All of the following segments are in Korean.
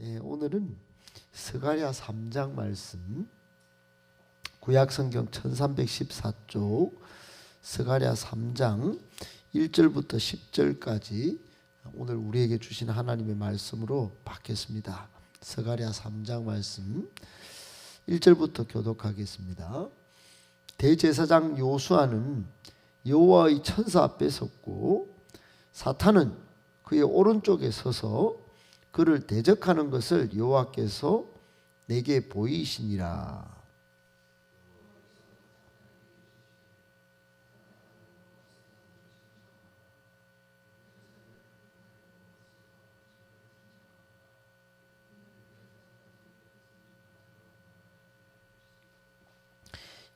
오늘은 스가랴 3장 말씀, 구약성경 1314쪽 스가랴 3장 1절부터 10절까지 오늘 우리에게 주신 하나님의 말씀으로 받겠습니다. 스가랴 3장 말씀 1절부터 교독하겠습니다. 대제사장 요수아는 여호와의 천사 앞에 섰고 사탄은 그의 오른쪽에 서서 그를 대적하는 것을 여호와께서 내게 보이시니라.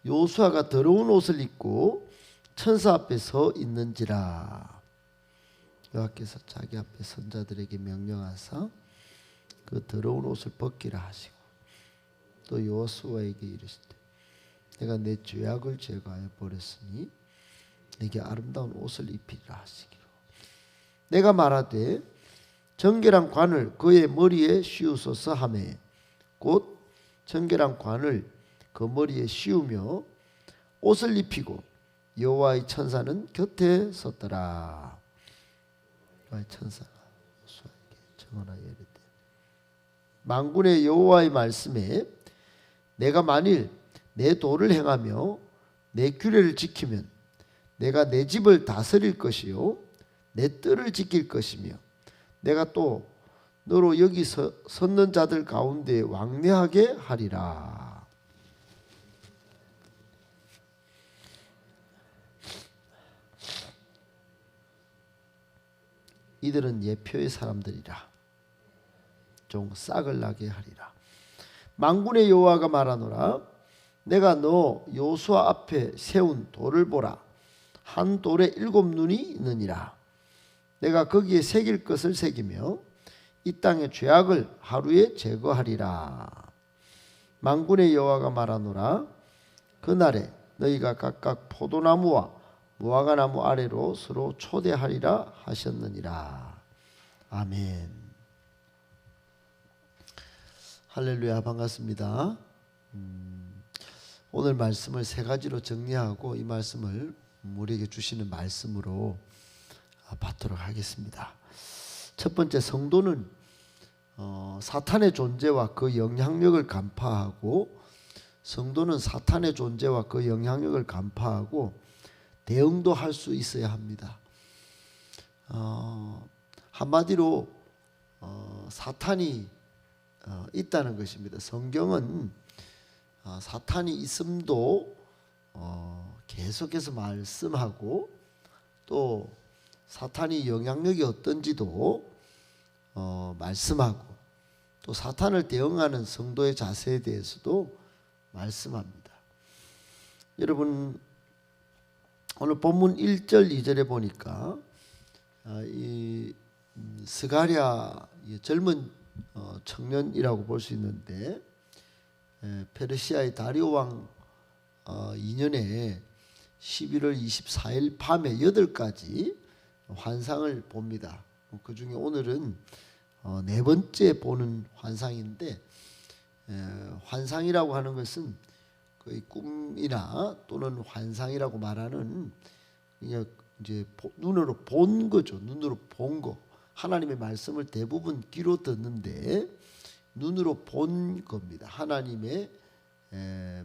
요수아가 더러운 옷을 입고 천사 앞에 서 있는지라. 여호와께서 자기 앞에 선자들에게 명령하사 그 더러운 옷을 벗기라 하시고 또 요수아에게 이르시되 내가 내 죄악을 제거하여 버렸으니 내게 아름다운 옷을 입히라 하시기로 내가 말하되 정결한 관을 그의 머리에 씌우소서 하매 곧 정결한 관을 그 머리에 씌우며 옷을 입히고 여호와의 천사는 곁에 섰더라. 여호와의 천사가 요수아에게 증언하여 이르되 만군의 여호와의 말씀에 내가 만일 내 도를 행하며 내 규례를 지키면 내가 내 집을 다스릴 것이요 내 뜰을 지킬 것이며 내가 또 너로 여기 섰는 자들 가운데 왕래하게 하리라. 이들은 예표의 사람들이라. 종 싹을 나게 하리라. 만군의 여호와가 말하노라. 내가 너 요수아 앞에 세운 돌을 보라. 한 돌에 7 눈이 있느니라. 내가 거기에 새길 것을 새기며 이 땅의 죄악을 하루에 제거하리라. 만군의 여호와가 말하노라. 그날에 너희가 각각 포도나무와 무화과나무 아래로 서로 초대하리라 하셨느니라. 아멘. 할렐루야. 반갑습니다. 오늘 말씀을 3가지로 정리하고 이 말씀을 우리에게 주시는 말씀으로 받도록 하겠습니다. 첫 번째, 성도는 사탄의 존재와 그 영향력을 간파하고 성도는 사탄의 존재와 그 영향력을 간파하고 대응도 할 수 있어야 합니다. 한마디로 사탄이 있다는 것입니다. 성경은 사탄이 있음도 계속해서 말씀하고 또 사탄이 영향력이 어떤지도 말씀하고 또 사탄을 대응하는 성도의 자세에 대해서도 말씀합니다. 여러분 오늘 본문 1절 2절에 보니까 이 스가랴 젊은 청년이라고 볼 수 있는데 페르시아의 다리오 왕 2년에 11월 24일 밤에 8가지 환상을 봅니다. 그 중에 오늘은 4번째 보는 환상인데 환상이라고 하는 것은 거의 꿈이나 또는 환상이라고 말하는 이제 눈으로 본 거죠. 눈으로 본 거. 하나님의 말씀을 대부분 귀로 듣는데 눈으로 본 겁니다. 하나님의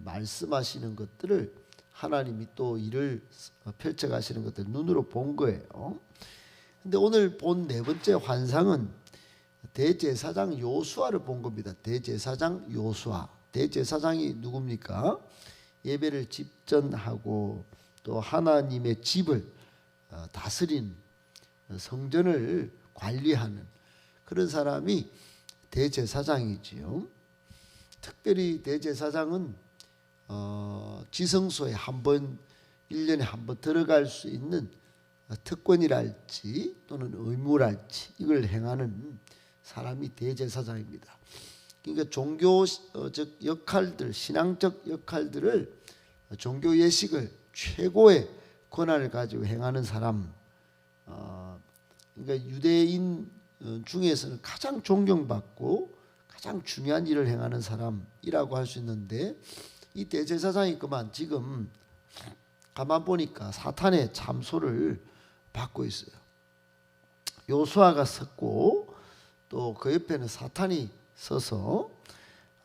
말씀하시는 것들을 하나님이 또 일을 펼쳐가시는 것들 눈으로 본 거예요. 근데 오늘 본 4번째 환상은 대제사장 요수아를 본 겁니다. 대제사장 요수아. 대제사장이 누굽니까? 예배를 집전하고 또 하나님의 집을 다스린 성전을 관리하는 그런 사람이 대제사장이지요. 특별히 대제사장은 지성소에 1년에 한 번 들어갈 수 있는 특권이랄지 또는 의무랄지 이걸 행하는 사람이 대제사장입니다. 그러니까 종교적 역할들, 신앙적 역할들을 종교 예식을 최고의 권한을 가지고 행하는 사람. 그러니까 유대인 중에서는 가장 존경받고 가장 중요한 일을 행하는 사람이라고 할 수 있는데, 이 대제사장이 그만 지금 가만 보니까 사탄의 참소를 받고 있어요. 요수아가 섰고 또 그 옆에는 사탄이 서서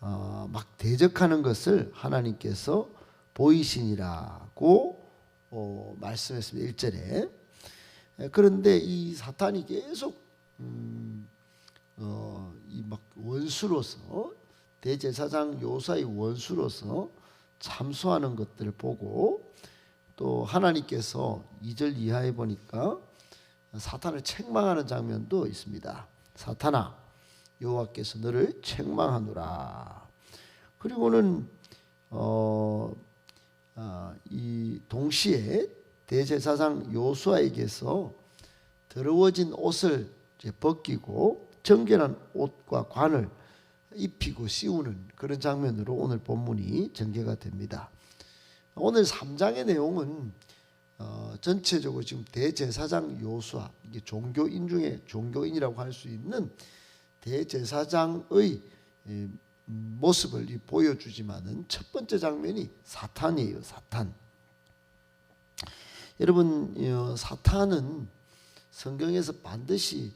막 대적하는 것을 하나님께서 보이시니라고 말씀했습니다. 1절에. 그런데 이 사탄이 계속 이 막 원수로서, 대제사장 요수아의 원수로서 참소하는 것들을 보고, 또 하나님께서 2절 이하에 보니까 사탄을 책망하는 장면도 있습니다. 사탄아, 여호와께서 너를 책망하노라. 그리고는 이 동시에 대제사장 요수아에게서 더러워진 옷을 이제 벗기고 정결한 옷과 관을 입히고 씌우는 그런 장면으로 오늘 본문이 전개가 됩니다. 오늘 3장의 내용은 전체적으로 지금 대제사장 요수아, 이게 종교인 중에 종교인이라고 할 수 있는 대제사장의 모습을 보여주지만은 첫 번째 장면이 사탄이에요. 사탄. 여러분, 사탄은 성경에서 반드시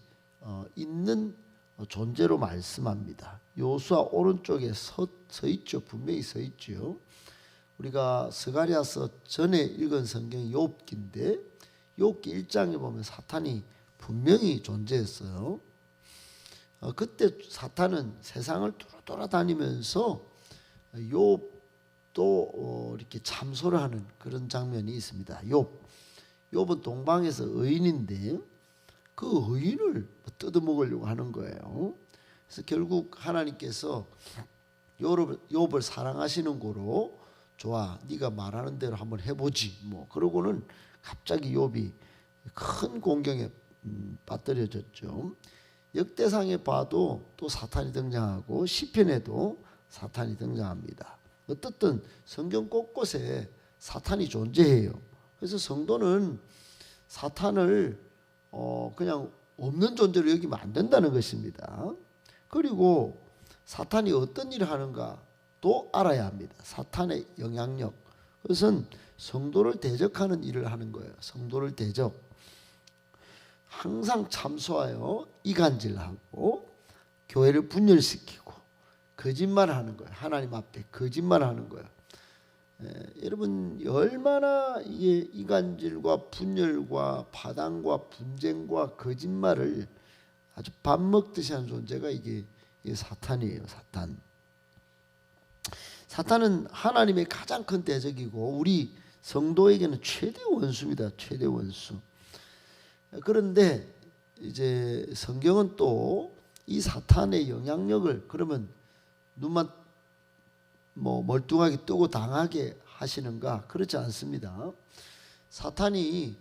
있는 존재로 말씀합니다. 요수아 오른쪽에 서 있죠. 분명히 서 있죠. 우리가 스가랴서 전에 읽은 성경이 욥기인데, 욥기 1장에 보면 사탄이 분명히 존재했어요. 그때 사탄은 세상을 돌아다니면서 욥도 이렇게 참소를 하는 그런 장면이 있습니다. 욥은 동방에서 의인인데 그 의인을 뜯어먹으려고 하는 거예요. 그래서 결국 하나님께서 욥을 사랑하시는 거로, 좋아, 네가 말하는 대로 한번 해보지 뭐 그러고는 갑자기 욥이 큰 공경에 빠뜨려졌죠. 역대상에 봐도 또 사탄이 등장하고 시편에도 사탄이 등장합니다. 어떻든 성경 곳곳에 사탄이 존재해요. 그래서 성도는 사탄을 그냥 없는 존재로 여기면 안 된다는 것입니다. 그리고 사탄이 어떤 일을 하는가도 알아야 합니다. 사탄의 영향력, 그것은 성도를 대적하는 일을 하는 거예요. 성도를 대적, 항상 참소하여 이간질하고 교회를 분열시키고 거짓말하는 거예요. 하나님 앞에 거짓말하는 거예요. 여러분, 얼마나 이게 이간질과 분열과 파당과 분쟁과 거짓말을 아주 밥 먹듯이 하는 존재가 이게 사탄이에요. 사탄은 하나님의 가장 큰 대적이고 우리 성도에게는 최대 원수입니다. 최대 원수. 그런데 이제 성경은 또 이 사탄의 영향력을 그러면 눈만 멀뚱하게 뜨고 당하게 하시는가? 그렇지 않습니다. 사탄이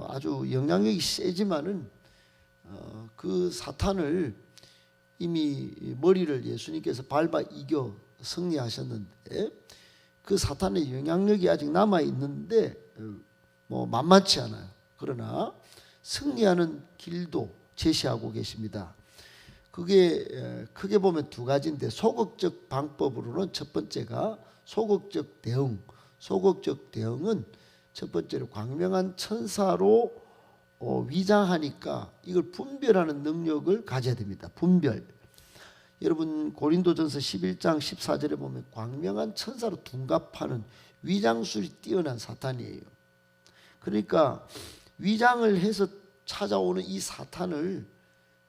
아주 영향력이 세지만은 그 사탄을 이미 머리를 예수님께서 밟아 이겨 승리하셨는데, 그 사탄의 영향력이 아직 남아 있는데 만만치 않아요. 그러나 승리하는 길도 제시하고 계십니다. 그게 크게 보면 두 가지인데, 소극적 방법으로는 첫 번째가 소극적 대응. 소극적 대응은 첫 번째로 광명한 천사로 위장하니까 이걸 분별하는 능력을 가져야 됩니다. 분별. 여러분, 고린도전서 11장 14절에 보면 광명한 천사로 둔갑하는 위장술이 뛰어난 사탄이에요. 그러니까 위장을 해서 찾아오는 이 사탄을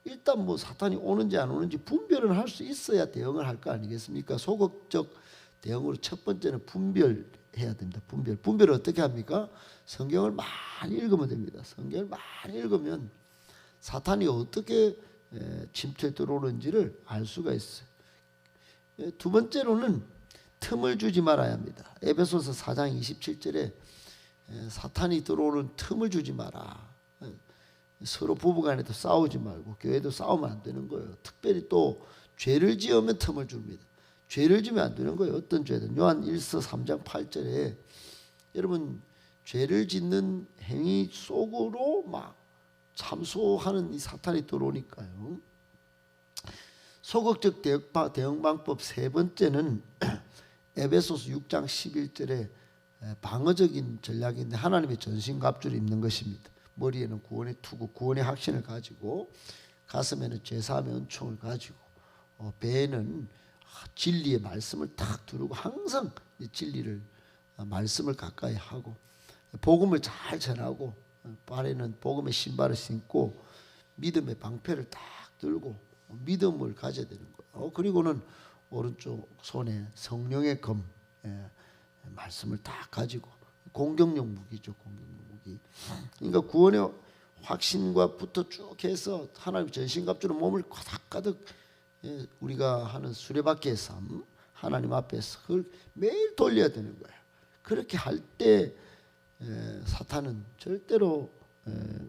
일단 사탄이 오는지 안 오는지 분별을 할 수 있어야 대응을 할 거 아니겠습니까? 소극적 대응으로 첫 번째는 분별해야 됩니다. 분별을 어떻게 합니까? 성경을 많이 읽으면 됩니다. 성경을 많이 읽으면 사탄이 어떻게 침투해 들어오는지를 알 수가 있어요. 두 번째로는 틈을 주지 말아야 합니다. 에베소서 4장 27절에 사탄이 들어오는 틈을 주지 마라. 서로 부부간에도 싸우지 말고 교회도 싸우면 안 되는 거예요. 특별히 또 죄를 지으면 틈을 줍니다. 죄를 지으면 안 되는 거예요. 어떤 죄든. 요한 1서 3장 8절에 여러분, 죄를 짓는 행위 속으로 막 참소하는 이 사탄이 들어오니까요. 소극적 대응 방법 세 번째는 에베소서 6장 11절에 방어적인 전략인데 하나님의 전신갑주를 입는 것입니다. 머리에는 구원의 투구, 구원의 확신을 가지고, 가슴에는 죄사함의 은총을 가지고, 배에는 진리의 말씀을 탁 두르고 항상 진리를 말씀을 가까이 하고, 복음을 잘 전하고, 발에는 복음의 신발을 신고 믿음의 방패를 딱 들고 믿음을 가져야 되는 거예요. 그리고는 오른쪽 손에 성령의 검, 말씀을 딱 가지고, 공격용 무기죠. 공격용 무기. 그러니까 구원의 확신과부터 쭉 해서 하나님 전신갑주로 몸을 가득 우리가 하는 수레바퀴의 삶, 하나님 앞에서 그걸 매일 돌려야 되는 거예요. 그렇게 할 때 사탄은 절대로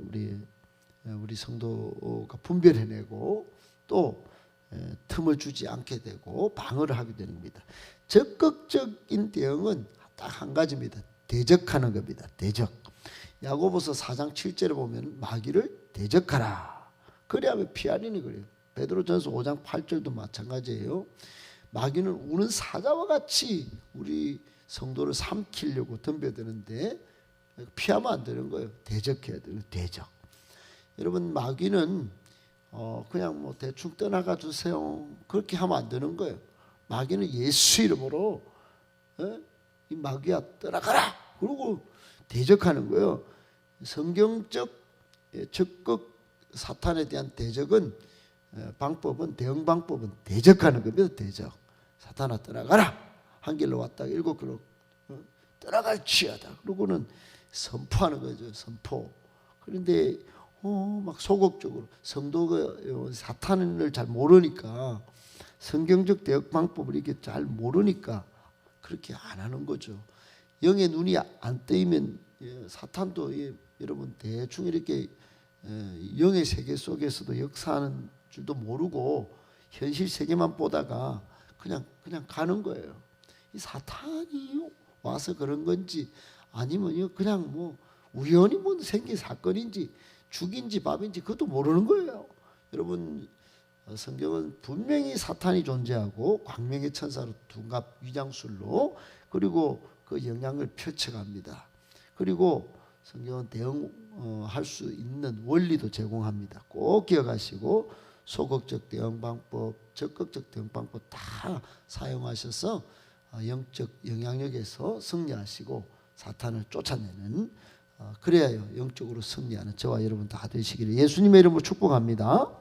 우리 성도가 분별해내고 또 틈을 주지 않게 되고 방어를 하게 되는 겁니다. 적극적인 대응은 딱 한 가지입니다. 대적하는 겁니다. 대적. 야고보서 4장 7절에 보면 마귀를 대적하라. 그래야만 피하리니 그래요. 베드로전서 5장 8절도 마찬가지예요. 마귀는 우는 사자와 같이 우리 성도를 삼키려고 덤벼드는데 피하면 안 되는 거예요. 대적해야 돼요. 대적. 여러분, 마귀는 그냥 뭐 대충 떠나가 주세요, 그렇게 하면 안 되는 거예요. 마귀는 예수 이름으로 이 마귀야 떠나가라, 그러고 대적하는 거예요. 성경적 적극 사탄에 대한 대적은 방법은, 대응 방법은 대적하는 겁니다. 대적. 사탄아 떠나가라, 한 길로 왔다가 일곱 길로 떠나갈지어다. 그러고는 선포하는 거죠. 선포. 그런데 막 소극적으로 성도가 사탄을 잘 모르니까, 성경적 대응 방법을 이렇게 잘 모르니까 그렇게 안 하는 거죠. 영의 눈이 안 뜨이면 사탄도 여러분 대충 이렇게 영의 세계 속에서도 역사하는 줄도 모르고 현실 세계만 보다가 그냥 가는 거예요. 이 사탄이 와서 그런 건지 아니면 그냥 뭐 우연히 뭐 생긴 사건인지 죽인지 밥인지 그것도 모르는 거예요. 여러분, 성경은 분명히 사탄이 존재하고 광명의 천사로 둔갑 위장술로, 그리고 그 영향을 펼쳐갑니다. 그리고 성경은 대응할 수 있는 원리도 제공합니다. 꼭 기억하시고 소극적 대응 방법, 적극적 대응 방법 다 사용하셔서 영적 영향력에서 승리하시고 사탄을 쫓아내는, 그래야요 영적으로 승리하는 저와 여러분 다 되시기를 예수님의 이름으로 축복합니다.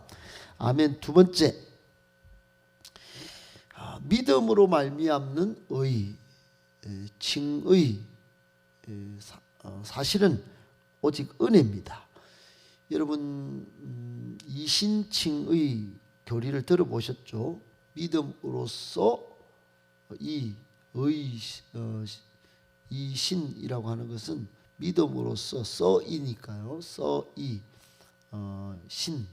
아멘. 두 번째, 믿음으로 말미암는 의, 칭의, 사실은 오직 은혜입니다. 여러분, 이신칭의 교리를 들어보셨죠? 믿음으로써 이신이라고 하는 것은 믿음으로써 써이니까요. 써이, 신,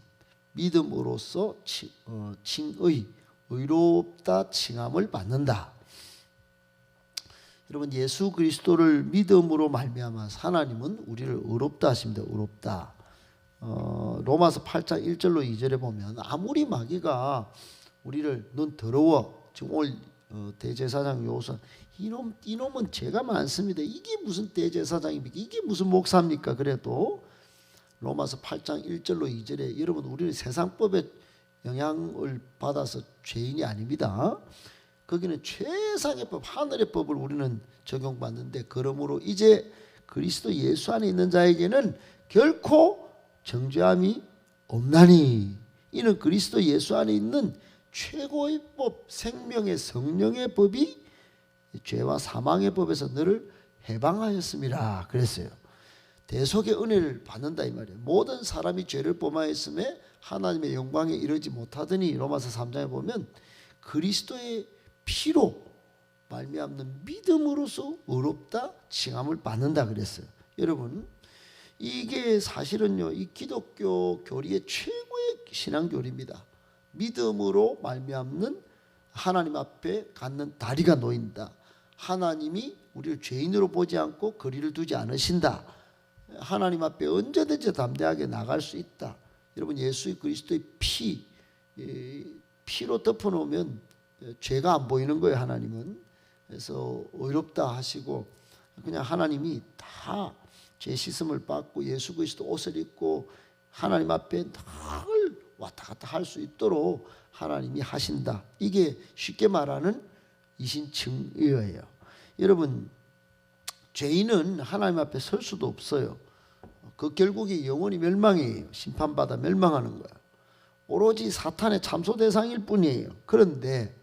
믿음으로써 칭의, 의롭다 칭함을 받는다. 여러분, 예수 그리스도를 믿음으로 말미암아 하나님은 우리를 의롭다 하십니다. 의롭다. 로마서 8장 1절로 2절에 보면 아무리 마귀가 우리를 넌 더러워, 지금 오늘 대제사장 요선 이놈은 죄가 많습니다. 이게 무슨 대제사장입니까? 이게 무슨 목사입니까? 그래도 로마서 8장 1절로 2절에 여러분, 우리는 세상법의 영향을 받아서 죄인이 아닙니다. 거기는 최상의 법, 하늘의 법을 우리는 적용받는데, 그러므로 이제 그리스도 예수 안에 있는 자에게는 결코 정죄함이 없나니, 이는 그리스도 예수 안에 있는 최고의 법, 생명의 성령의 법이 죄와 사망의 법에서 너를 해방하였음이라 그랬어요. 대속의 은혜를 받는다 이 말이에요. 모든 사람이 죄를 범하였음에 하나님의 영광에 이르지 못하더니, 로마서 3장에 보면 그리스도의 피로 말미암는 믿음으로서 의롭다 칭함을 받는다 그랬어요. 여러분, 이게 사실은요, 이 기독교 교리의 최고의 신앙 교리입니다. 믿음으로 말미암는, 하나님 앞에 갖는 다리가 놓인다. 하나님이 우리를 죄인으로 보지 않고 거리를 두지 않으신다. 하나님 앞에 언제든지 담대하게 나갈 수 있다. 여러분, 예수 그리스도의 피, 피로 덮어놓으면 죄가 안 보이는 거예요. 하나님은. 그래서 의롭다 하시고 그냥 하나님이 다 죄 씻음을 받고 예수 그리스도 옷을 입고 하나님 앞에 늘 왔다 갔다 할 수 있도록 하나님이 하신다. 이게 쉽게 말하는 이신증의예요. 여러분, 죄인은 하나님 앞에 설 수도 없어요. 그 결국이 영원히 멸망이에요. 심판받아 멸망하는 거예요. 오로지 사탄의 참소 대상일 뿐이에요. 그런데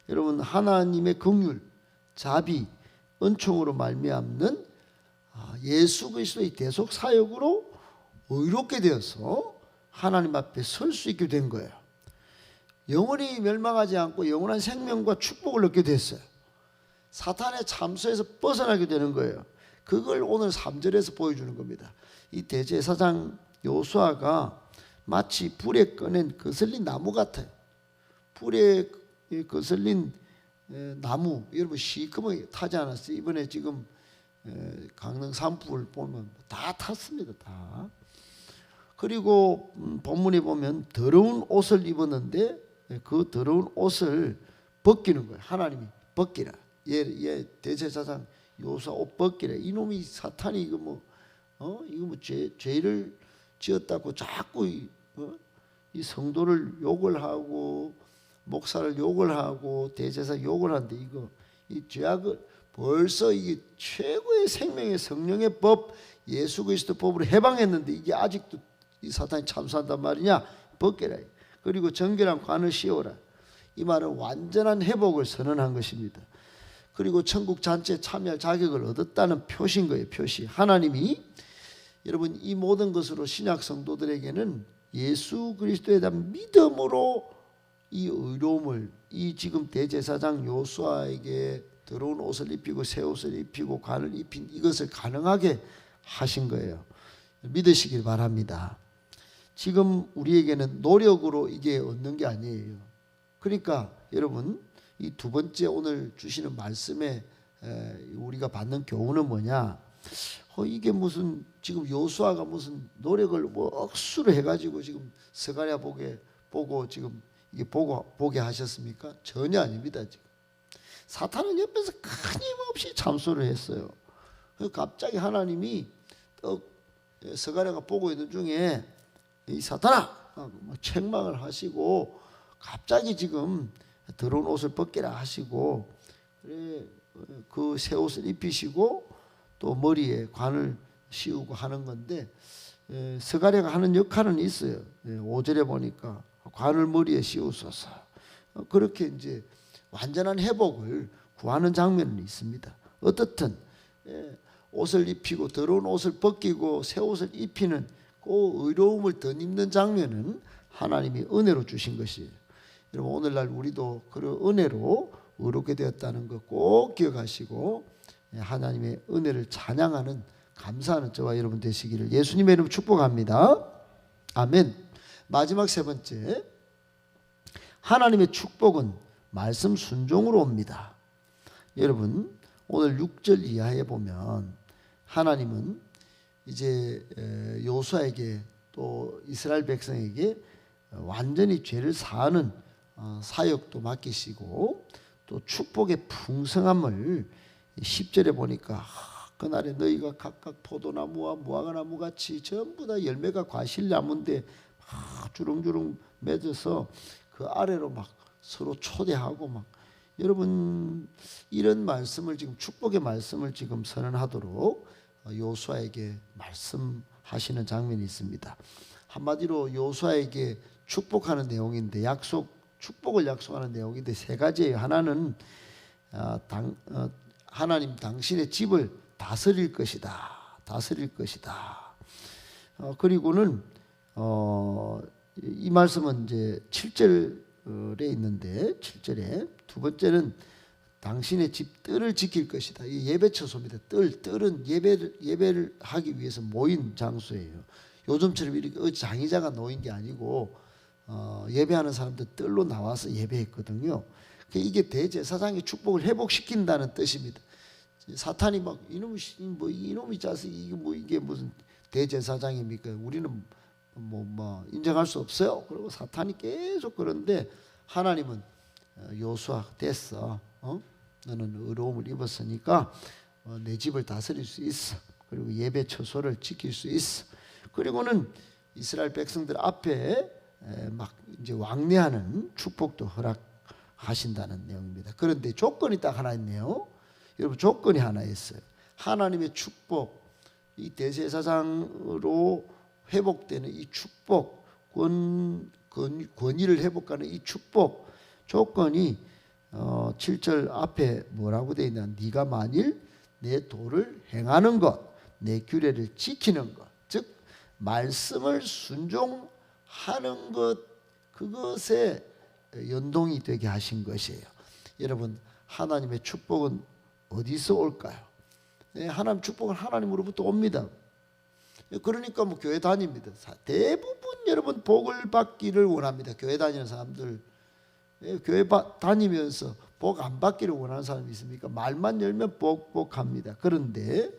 여러분, 하나님의 긍휼, 자비, 은총으로 말미암는 예수 그리스도의 대속 사역으로 의롭게 되어서 하나님 앞에 설 수 있게 된 거예요. 영원히 멸망하지 않고 영원한 생명과 축복을 얻게 됐어요. 사탄의 참소에서 벗어나게 되는 거예요. 그걸 오늘 3절에서 보여주는 겁니다. 이 대제사장 요수아가 마치 불에 꺼낸 거슬린 나무 같아요. 불에 거슬린 나무, 여러분 시커멓게 타지 않았어요? 이번에 지금 강릉 산불 보면 다 탔습니다. 다. 그리고 본문에 보면 더러운 옷을 입었는데 그 더러운 옷을 벗기는 거예요. 하나님이 벗기라. 얘 대제사장 요수아 옷 벗기라. 이놈이 사탄이 이거 뭐 죄를 지었다고 자꾸 이 성도를 욕을 하고 목사를 욕을 하고 대제사 욕을 하는데 이 죄악을 벌써 이게 최고의 생명의 성령의 법 예수 그리스도 법으로 해방했는데 이게 아직도 이 사탄이 참수한단 말이냐? 벗겨라. 그리고 정결한 관을 씌워라. 이 말은 완전한 회복을 선언한 것입니다. 그리고 천국 잔치에 참여할 자격을 얻었다는 표시인 거예요. 표시. 하나님이 여러분 이 모든 것으로 신약 성도들에게는 예수 그리스도에 대한 믿음으로 이 의로움을 이 지금 대제사장 요수아에게 더러운 옷을 입히고 새 옷을 입히고 관을 입힌 이것을 가능하게 하신 거예요. 믿으시길 바랍니다. 지금 우리에게는 노력으로 이게 얻는 게 아니에요. 그러니까 여러분 이 두 번째 오늘 주시는 말씀에 우리가 받는 교훈은 뭐냐? 이게 무슨 지금 요수아가 무슨 노력을 뭐 억수로 해가지고 지금 스가랴 보고 지금 이게 보게 하셨습니까? 전혀 아닙니다. 지금 사탄은 옆에서 끊임없이 참소를 했어요. 갑자기 하나님이 스가랴가 보고 있는 중에 이 사탄아 책망을 하시고 갑자기 지금 더러운 옷을 벗기라 하시고 그 새 옷을 입히시고 또 머리에 관을 씌우고 하는 건데 스가랴가 하는 역할은 있어요. 5절에 보니까 관을 머리에 씌우소서 그렇게 이제 완전한 회복을 구하는 장면은 있습니다. 어떻든 옷을 입히고 더러운 옷을 벗기고 새 옷을 입히는 그 의로움을 덧입는 장면은 하나님이 은혜로 주신 것이에요. 여러분 오늘날 우리도 그런 은혜로 의롭게 되었다는 것 꼭 기억하시고 하나님의 은혜를 찬양하는 감사하는 저와 여러분 되시기를 예수님의 이름으로 축복합니다. 아멘. 마지막 세 번째, 하나님의 축복은 말씀 순종으로 옵니다. 여러분 오늘 6절 이하에 보면 하나님은 이제 요수아에게 또 이스라엘 백성에게 완전히 죄를 사하는 사역도 맡기시고 또 축복의 풍성함을 10절에 보니까 그날에 너희가 각각 포도나무와 무화과나무 같이 전부 다 열매가 과실나무인데 막 주렁주렁 맺어서 그 아래로 막 서로 초대하고 막 여러분 이런 말씀을 지금 축복의 말씀을 지금 선언하도록 요수아에게 말씀하시는 장면이 있습니다. 한마디로 요수아에게 축복하는 내용인데 축복을 약속하는 내용인데 세 가지예요. 하나는 하나님 당신의 집을 다스릴 것이다. 다스릴 것이다. 그리고는 이 말씀은 이제 7절에 있는데 7절에 두 번째는 당신의 집 뜰을 지킬 것이다. 이 예배 처소입니다. 뜰은 예배를 하기 위해서 모인 장소예요. 요즘처럼 이렇게 장의자가 놓인 게 아니고 예배하는 사람들 뜰로 나와서 예배했거든요. 이게 대제사장의 축복을 회복시킨다는 뜻입니다. 사탄이 막 이놈이 자식 이게 무슨 대제사장입니까? 우리는 인정할 수 없어요. 그리고 사탄이 계속 그런데 하나님은 요수아 됐어. 너는 의로움을 입었으니까 내 집을 다스릴 수 있어. 그리고 예배 처소를 지킬 수 있어. 그리고는 이스라엘 백성들 앞에 막 이제 왕래하는 축복도 허락하신다는 내용입니다. 그런데 조건이 딱 하나 있네요. 여러분, 조건이 하나 있어요. 하나님의 축복, 이 대제사장으로 회복되는 이 축복, 권위를 회복하는 이 축복 조건이 7절 앞에 뭐라고 되어 있냐? 네가 만일 내 도를 행하는 것, 내 규례를 지키는 것, 즉 말씀을 순종하는 것, 그것에 연동이 되게 하신 것이에요. 여러분, 하나님의 축복은 어디서 올까요? 하나님 축복은 하나님으로부터 옵니다. 그러니까 뭐 교회 다닙니다. 대부분 여러분 복을 받기를 원합니다. 교회 다니는 사람들, 교회 다니면서 복 안 받기를 원하는 사람이 있습니까? 말만 열면 복합니다. 그런데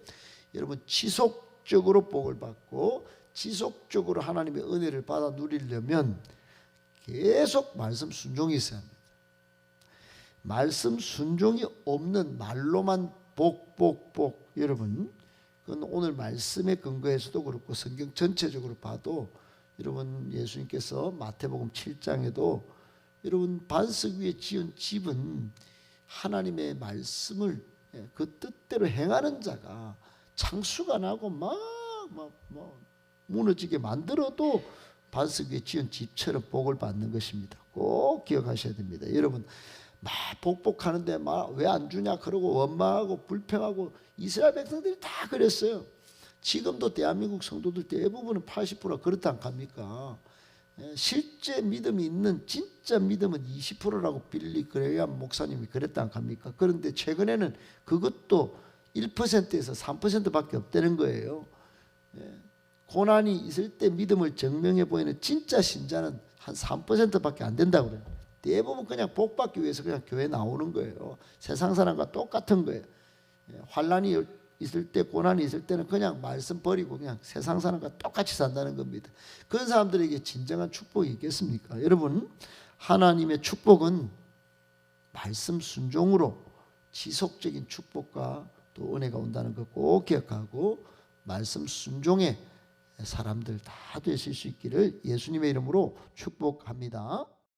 여러분, 지속적으로 복을 받고 지속적으로 하나님의 은혜를 받아 누리려면 계속 말씀 순종이 있어야 합니다. 말씀 순종이 없는 말로만 복 여러분, 그건 오늘 말씀에 근거해서도 그렇고 성경 전체적으로 봐도 여러분, 예수님께서 마태복음 7장에도 여러분, 반석 위에 지은 집은 하나님의 말씀을 그 뜻대로 행하는 자가 창수가 나고 막 무너지게 만들어도 반석 위에 지은 집처럼 복을 받는 것입니다. 꼭 기억하셔야 됩니다. 여러분, 막 복복하는데 막 왜 안 주냐 그러고 원망하고 불평하고 이스라엘 백성들이 다 그랬어요. 지금도 대한민국 성도들 대부분은 80%가 그렇다 않습니까? 실제 믿음이 있는 진짜 믿음은 20%라고 빌리 그레이엄 목사님이 그랬다 않습니까? 그런데 최근에는 그것도 1%에서 3%밖에 없다는 거예요. 고난이 있을 때 믿음을 증명해 보이는 진짜 신자는 한 3%밖에 안 된다고 그래요. 대부분 그냥 복 받기 위해서 그냥 교회 나오는 거예요. 세상 사람과 똑같은 거예요. 환난이 있을 때, 고난이 있을 때는 그냥 말씀 버리고 그냥 세상 사람과 똑같이 산다는 겁니다. 그런 사람들에게 진정한 축복이 있겠습니까? 여러분, 하나님의 축복은 말씀 순종으로 지속적인 축복과 또 은혜가 온다는 것 꼭 기억하고 말씀 순종의 사람들 다 되실 수 있기를 예수님의 이름으로 축복합니다.